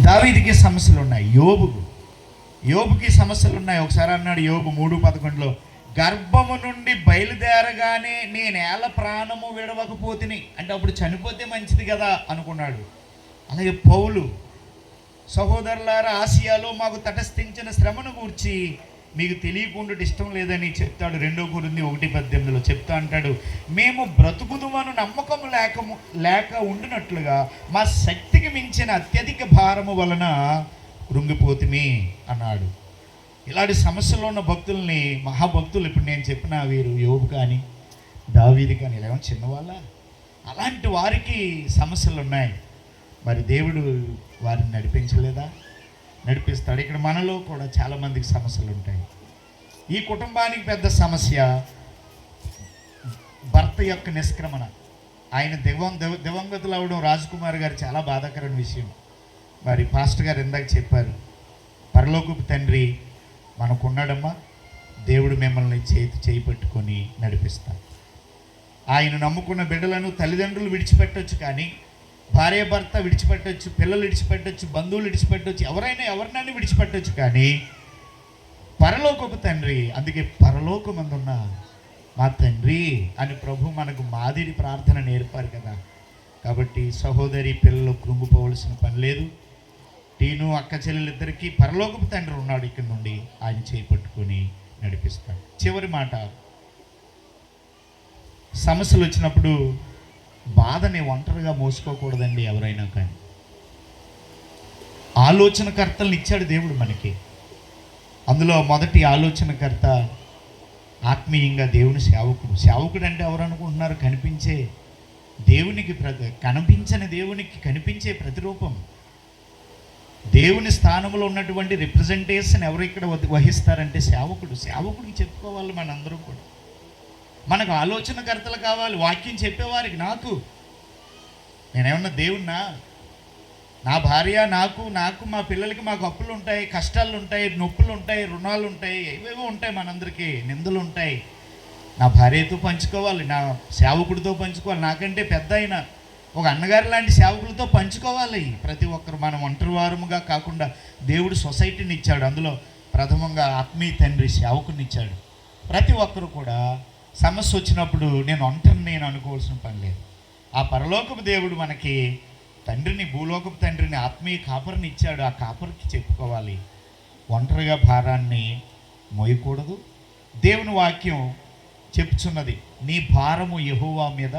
దావీదుకి సమస్యలు ఉన్నాయి, యోబుకి సమస్యలు ఉన్నాయి. ఒకసారి అన్నాడు యోబు 3:11లో, గర్భము నుండి బయలుదేరగానే నేను ఏళ్ళ ప్రాణము విడవకపోతిని, అంటే అప్పుడు చనిపోతే మంచిది కదా అనుకున్నాడు. అలాగే పౌలు, సహోదరులారా ఆసియాలో మాకు తటస్థించిన శ్రమను గూర్చి మీకు తెలియకుండా ఇష్టం లేదని చెప్తాడు. 2 కొరింథీ 1:18లో చెప్తా అంటాడు, మేము బ్రతుకుదుమను నమ్మకం లేక ఉండినట్లుగా మా శక్తికి మించిన అత్యధిక భారము వలన కృంగిపోతుమి అన్నాడు. ఇలాంటి సమస్యల్లో ఉన్న భక్తుల్ని, మహాభక్తులు, ఇప్పుడు నేను చెప్పిన వీరు యోబు కానీ దావీదు కానీ ఇలా చిన్నవాళ్ళ, అలాంటి వారికి సమస్యలు ఉన్నాయి. మరి దేవుడు వారిని నడిపించలేదా? నడిపిస్తాడు. ఇక్కడ మనలో కూడా చాలామందికి సమస్యలు ఉంటాయి. ఈ కుటుంబానికి పెద్ద సమస్య భర్త యొక్క నిష్క్రమణ. ఆయన దివంగతులు అవడం రాజకుమార్ గారు చాలా బాధాకరమైన విషయం. మరి పాస్టర్ గారు ఇందాక చెప్పారు, పరలోకపు తండ్రి మనకున్నాడమ్మా, దేవుడు మిమ్మల్ని చేయి పట్టుకొని నడిపిస్తాడు. ఆయన నమ్ముకున్న బిడ్డలను తల్లిదండ్రులు విడిచిపెట్టవచ్చు, కానీ భార్య భర్త విడిచిపెట్టవచ్చు, పిల్లలు విడిచిపెట్టవచ్చు, బంధువులు విడిచిపెట్టవచ్చు, ఎవరినైనా విడిచిపెట్టవచ్చు, కానీ పరలోకపు తండ్రి, అందుకే పరలోకమందున్న మా తండ్రి అని ప్రభు మనకు మాదిరి ప్రార్థన నేర్పారు కదా. కాబట్టి సహోదరి పిల్లలు కృంగిపోవలసిన పని లేదు. టీను అక్క చెల్లెలిద్దరికీ పరలోకపు తండ్రి ఉన్నాడు. ఇక్కడ నుండి ఆయన చేయి పట్టుకొని నడిపిస్తాడు. చివరి మాట, సమస్యలు వచ్చినప్పుడు బాధని ఒంటరిగా మోసుకోకూడదండి. ఎవరైనా కానీ ఆలోచనకర్తలను ఇచ్చాడు దేవుడు మనకి. అందులో మొదటి ఆలోచనకర్త ఆత్మీయంగా దేవుని సేవకుడు అంటే ఎవరు అనుకుంటున్నారు? కనిపించే దేవునికి కనిపించని దేవునికి కనిపించే ప్రతిరూపం. దేవుని స్థానంలో ఉన్నటువంటి రిప్రజెంటేషన్ ఎవరు ఇక్కడ వహిస్తారంటే సేవకుడికి చెప్పుకోవాలి. మనందరూ కూడా మనకు ఆలోచనకర్తలు కావాలి, వాక్యం చెప్పేవారికి. నేనేమన్నా దేవుణ్ణా? నా భార్య, నాకు మా పిల్లలకి మాకు అప్పులు ఉంటాయి, కష్టాలు ఉంటాయి, నొప్పులు ఉంటాయి, రుణాలు ఉంటాయి, ఏవేవో ఉంటాయి, మనందరికీ నిందలు ఉంటాయి. నా భార్యతో పంచుకోవాలి, నా సేవకుడితో పంచుకోవాలి, నాకంటే పెద్ద అయిన ఒక అన్నగారు లాంటి సేవకులతో పంచుకోవాలి. ప్రతి ఒక్కరు మనం ఒంటరివారముగా కాకుండా దేవుడు సొసైటీని ఇచ్చాడు. అందులో ప్రథమంగా ఆత్మీయ తండ్రి సేవకుని ఇచ్చాడు. ప్రతి ఒక్కరు కూడా సమస్య వచ్చినప్పుడు నేను అనుకోవాల్సిన పని లేదు. ఆ పరలోకపు దేవుడు మనకి తండ్రిని, భూలోకపు తండ్రిని, ఆత్మీయ కాపరిని ఇచ్చాడు. ఆ కాపరికి చెప్పుకోవాలి. ఒంటరిగా భారాన్ని మోయకూడదు. దేవుని వాక్యం చెప్పుచున్నది, నీ భారము యెహోవా మీద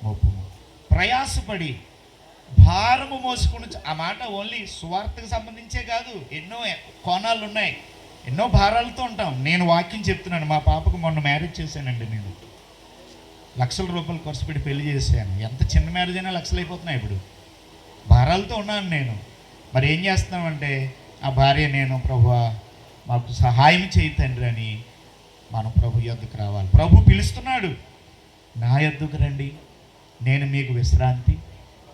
మోపుము. ప్రయాసపడి భారము మోసుకుని, ఆ మాట ఓన్లీ సువార్తకు సంబంధించే కాదు, ఎన్నో కోణాలు ఉన్నాయి, ఎన్నో భారాలతో ఉంటాం. నేను వాక్యం చెప్తున్నాను. మా పాపకు మొన్న మ్యారేజ్ చేశానండి. నేను లక్షల రూపాయలు ఖర్చు పెట్టి పెళ్లి చేశాను. ఎంత చిన్న మ్యారేజ్ అయినా లక్షలు అయిపోతున్నాయి. ఇప్పుడు భారాలతో ఉన్నాను నేను. మరి ఏం చేస్తున్నామంటే, ఆ భార్య నేను, ప్రభువా మాకు సహాయం చేయి తండ్రి అని మనం ప్రభు యొద్దకు రావాలి. ప్రభు పిలుస్తున్నాడు, నా యొద్దకు రండి, నేను మీకు విశ్రాంతి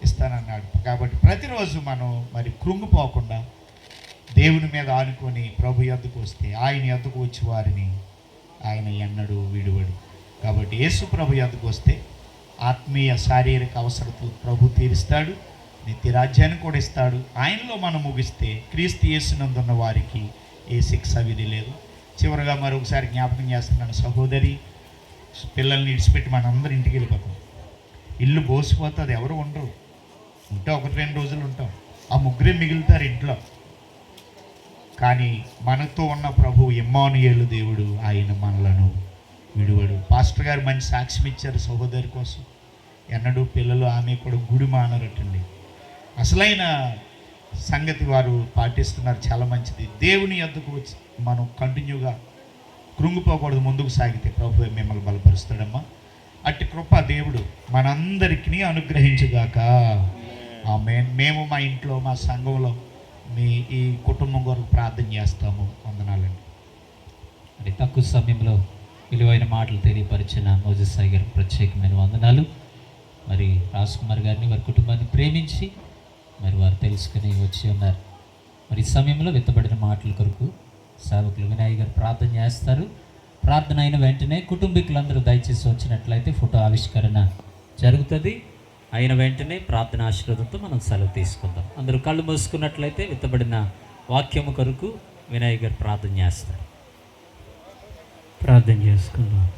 ఇస్తానన్నాడు. కాబట్టి ప్రతిరోజు మనం మరి కృంగిపోకుండా దేవుని మీద ఆనుకొని ప్రభు యొద్దకు వస్తే, ఆయన యొద్దకు వచ్చి వారిని ఆయన ఎన్నడూ విడువడు. కాబట్టి యేసు ప్రభు యొద్దకు వస్తే ఆత్మీయ శారీరక అవసరతలు ప్రభు తీరుస్తాడు, నిత్య రాజ్యాన్ని కూడా ఇస్తాడు. ఆయనలో మనం ముగిస్తే క్రీస్తు యేసునందున్న వారికి ఏ శిక్ష విధి లేదు. చివరిగా మరొకసారి జ్ఞాపకం చేస్తున్నాను, సహోదరి పిల్లల్ని విడిచిపెట్టి మనందరం ఇంటికి వెళ్ళిపోతాం. ఇల్లు బోసిపోతుంది, ఎవరు ఉండరు. ఉంటే 1-2 రోజులు ఉంటాం, ఆ ముగ్గురే మిగులుతారు ఇంట్లో. కానీ మనతో ఉన్న ప్రభు ఇమ్మానుయేలు దేవుడు, ఆయన మనలను విడువడు. పాస్టర్ గారు మంచి సాక్ష్యం ఇచ్చారు సహోదరి కోసం. ఎన్నడూ పిల్లలు ఆమె కూడా గుడి మానరటండి. అసలైన సంగతి వారు పాటిస్తున్నారు, చాలా మంచిది. దేవుని యొద్దకు వచ్చి మనం కంటిన్యూగా కృంగిపోకూడదు. ముందుకు సాగితే ప్రభు మిమ్మల్ని బలపరుస్తాడమ్మా. అట్టి కృప దేవుడు మనందరికీ అనుగ్రహించుగాక. ఆమేన్. మేము మా ఇంట్లో, మా సంఘంలో మీ ఈ కుటుంబం కొరకు ప్రార్థన చేస్తాము. వందనాలండి. మరి తక్కువ సమయంలో విలువైన మాటలు తెలియపరిచిన మోజెస్ సాయి గారికి ప్రత్యేకమైన వందనాలు. మరి రాజ్కుమార్ గారిని, వారి కుటుంబాన్ని ప్రేమించి మరి వారు తెలుసుకుని వచ్చి ఉన్నారు. మరి ఈ సమయంలో విత్తబడిన మాటల కొరకు సేవకులు వినాయక్ గారు ప్రార్థన చేస్తారు. ప్రార్థన అయిన వెంటనే కుటుంబీకులందరూ దయచేసి వచ్చినట్లయితే ఫోటో ఆవిష్కరణ జరుగుతుంది. అయిన వెంటనే ప్రార్థన ఆశీర్వాదంతో మనం సెలవు తీసుకుందాం. అందరూ కళ్ళు మూసుకున్నట్లయితే విత్తబడిన వాక్యము కొరకు వినయ్ గారు ప్రార్థన చేస్తారు. ప్రార్థన చేసుకుందాం.